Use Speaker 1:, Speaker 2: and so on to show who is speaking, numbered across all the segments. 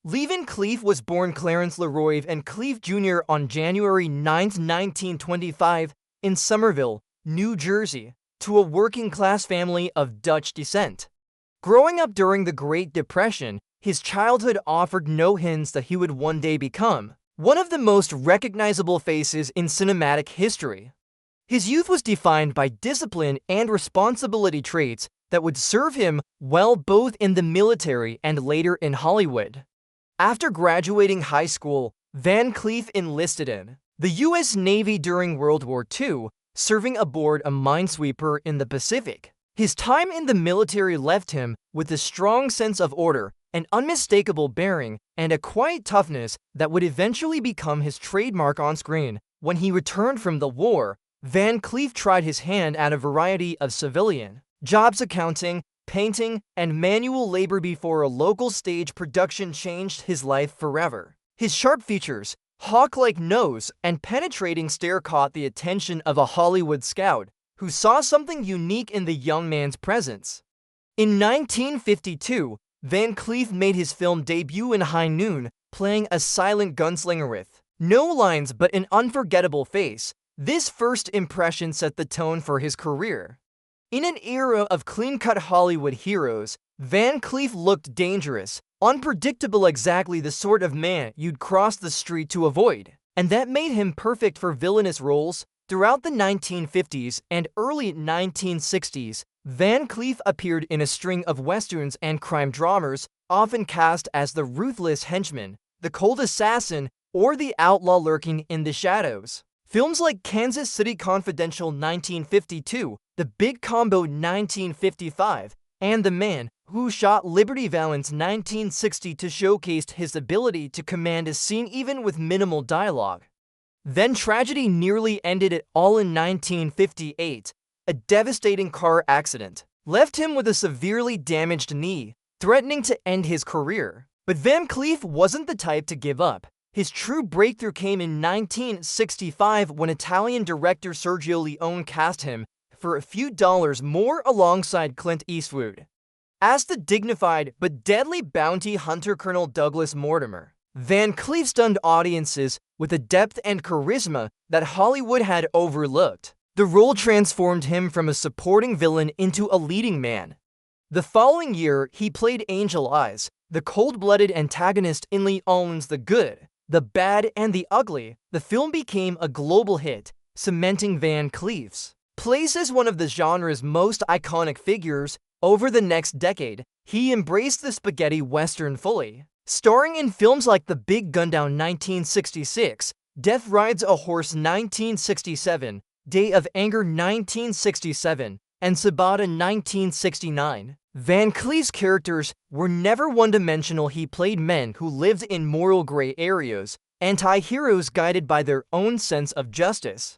Speaker 1: Levin Cleef was born Clarence Leroy and Cleef Jr. on January 9, 1925, in Somerville, New Jersey, to a working-class family of Dutch descent. Growing up during the Great Depression, his childhood offered no hints that he would one day become one of the most recognizable faces in cinematic history. His youth was defined by discipline and responsibility traits that would serve him well both in the military and later in Hollywood. After graduating high school, Van Cleef enlisted in the U.S. Navy during World War II, serving aboard a minesweeper in the Pacific. His time in the military left him with a strong sense of order, an unmistakable bearing, and a quiet toughness that would eventually become his trademark on screen. When he returned from the war, Van Cleef tried his hand at a variety of civilian jobs, accounting, painting, and manual labor before a local stage production changed his life forever. His sharp features, hawk-like nose, and penetrating stare caught the attention of a Hollywood scout who saw something unique in the young man's presence. In 1952, Van Cleef made his film debut in High Noon, playing a silent gunslinger with no lines but an unforgettable face. This first impression set the tone for his career. In an era of clean-cut Hollywood heroes, Van Cleef looked dangerous, unpredictable, exactly the sort of man you'd cross the street to avoid. And that made him perfect for villainous roles. Throughout the 1950s and early 1960s, Van Cleef appeared in a string of westerns and crime dramas, often cast as the ruthless henchman, the cold assassin, or the outlaw lurking in the shadows. Films like Kansas City Confidential 1952, The Big Combo 1955, and The Man Who Shot Liberty Valance 1962 showcased his ability to command a scene even with minimal dialogue. Then tragedy nearly ended it all in 1958. A devastating car accident left him with a severely damaged knee, threatening to end his career. But Van Cleef wasn't the type to give up. His true breakthrough came in 1965 when Italian director Sergio Leone cast him for a few dollars more alongside Clint Eastwood as the dignified but deadly bounty hunter Colonel Douglas Mortimer. Van Cleef stunned audiences with a depth and charisma that Hollywood had overlooked. The role transformed him from a supporting villain into a leading man. The following year, he played Angel Eyes, the cold-blooded antagonist in Leone's The Good, the Bad, and the Ugly. The film became a global hit, cementing Van Cleef's place as one of the genre's most iconic figures. Over the next decade, he embraced the spaghetti western fully, starring in films like The Big Gundown 1966, Death Rides a Horse 1967, Day of Anger 1967, and Sabata 1969. Van Cleef's characters were never one-dimensional. He played men who lived in moral gray areas, anti-heroes guided by their own sense of justice.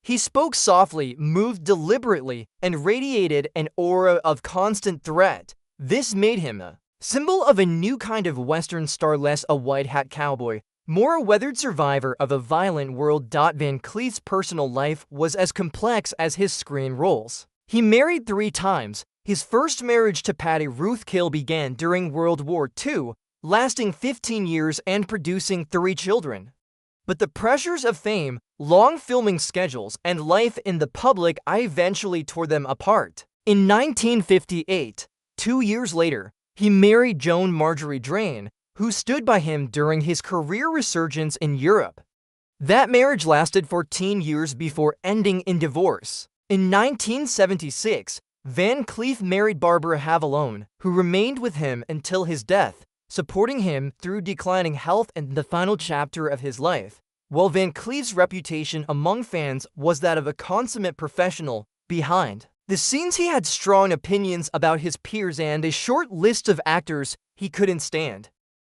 Speaker 1: He spoke softly, moved deliberately, and radiated an aura of constant threat. This made him a symbol of a new kind of Western star, less a white-hat cowboy, more a weathered survivor of a violent world. Van Cleef's personal life was as complex as his screen roles. He married 3 times. His first marriage to Patty Ruth Kill began during World War II, lasting 15 years and producing 3 children. But the pressures of fame, long filming schedules, and life in the public eye eventually tore them apart. In 1958, 2 years later, he married Joan Marjorie Drain, who stood by him during his career resurgence in Europe. That marriage lasted 14 years before ending in divorce. In 1976, Van Cleef married Barbara Havalone, who remained with him until his death, supporting him through declining health and the final chapter of his life. While Van Cleef's reputation among fans was that of a consummate professional, behind the scenes he had strong opinions about his peers and a short list of actors he couldn't stand.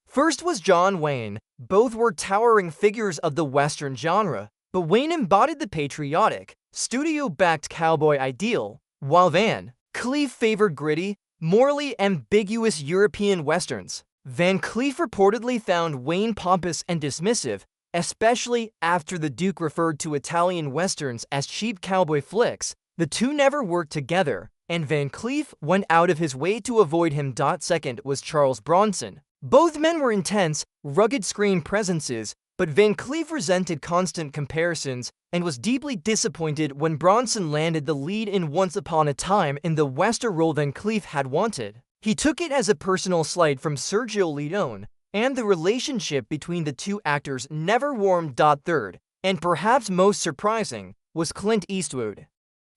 Speaker 1: First was John Wayne. Both were towering figures of the Western genre, but Wayne embodied the patriotic, studio-backed cowboy ideal, while Van Cleef favored gritty, morally ambiguous European Westerns. Van Cleef reportedly found Wayne pompous and dismissive, especially after the Duke referred to Italian Westerns as cheap cowboy flicks. The two never worked together, and Van Cleef went out of his way to avoid him. Second was Charles Bronson. Both men were intense, rugged screen presences, but Van Cleef resented constant comparisons and was deeply disappointed when Bronson landed the lead in Once Upon a Time in the Western role Van Cleef had wanted. He took it as a personal slight from Sergio Leone, and the relationship between the two actors never warmed. Third, and perhaps most surprising, was Clint Eastwood.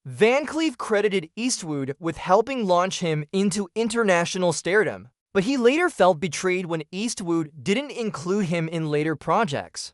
Speaker 1: Van Cleef credited Eastwood with helping launch him into international stardom, but he later felt betrayed when Eastwood didn't include him in later projects.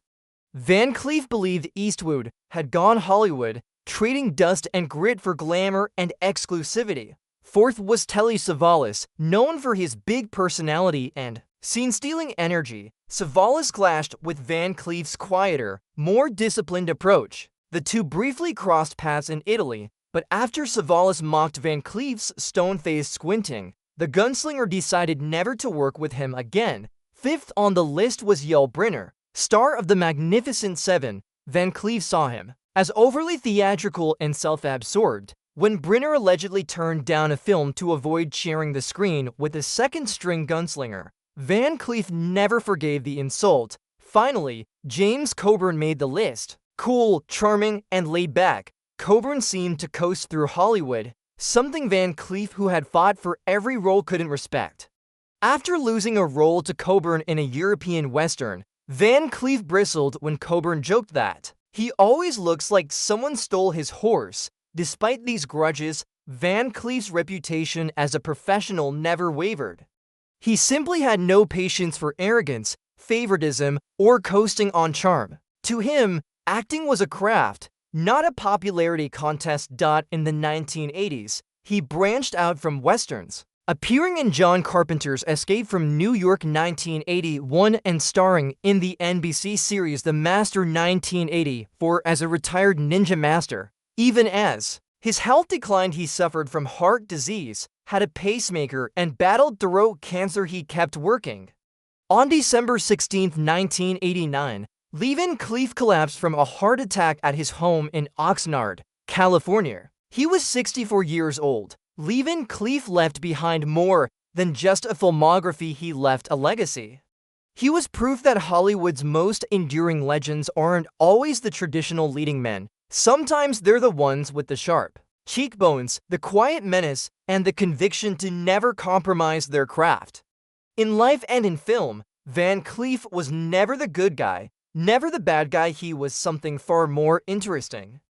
Speaker 1: Van Cleef believed Eastwood had gone Hollywood, trading dust and grit for glamour and exclusivity. Fourth was Telly Savalas, known for his big personality and scene-stealing energy. Savalas clashed with Van Cleef's quieter, more disciplined approach. The two briefly crossed paths in Italy, but after Savalas mocked Van Cleef's stone-faced squinting, the gunslinger decided never to work with him again. Fifth on the list was Yul Brynner, star of The Magnificent Seven. Van Cleef saw him as overly theatrical and self-absorbed. When Brynner allegedly turned down a film to avoid sharing the screen with a second-string gunslinger, Van Cleef never forgave the insult. Finally, James Coburn made the list. Cool, charming, and laid back, Coburn seemed to coast through Hollywood, something Van Cleef, who had fought for every role, couldn't respect. After losing a role to Coburn in a European Western, Van Cleef bristled when Coburn joked that he always looks like someone stole his horse. Despite these grudges, Van Cleef's reputation as a professional never wavered. He simply had no patience for arrogance, favoritism, or coasting on charm. To him, acting was a craft, not a popularity contest. In the 1980s, he branched out from westerns, appearing in John Carpenter's Escape from New York 1981 and starring in the NBC series The Master 1984 as a retired ninja master. Even as his health declined, he suffered from heart disease, had a pacemaker, and battled throat cancer. He kept working. On December 16, 1989, Van Cleef collapsed from a heart attack at his home in Oxnard, California. He was 64 years old. Van Cleef left behind more than just a filmography. He left a legacy. He was proof that Hollywood's most enduring legends aren't always the traditional leading men. Sometimes they're the ones with the sharp cheekbones, the quiet menace, and the conviction to never compromise their craft. In life and in film, Van Cleef was never the good guy, never the bad guy. He was something far more interesting.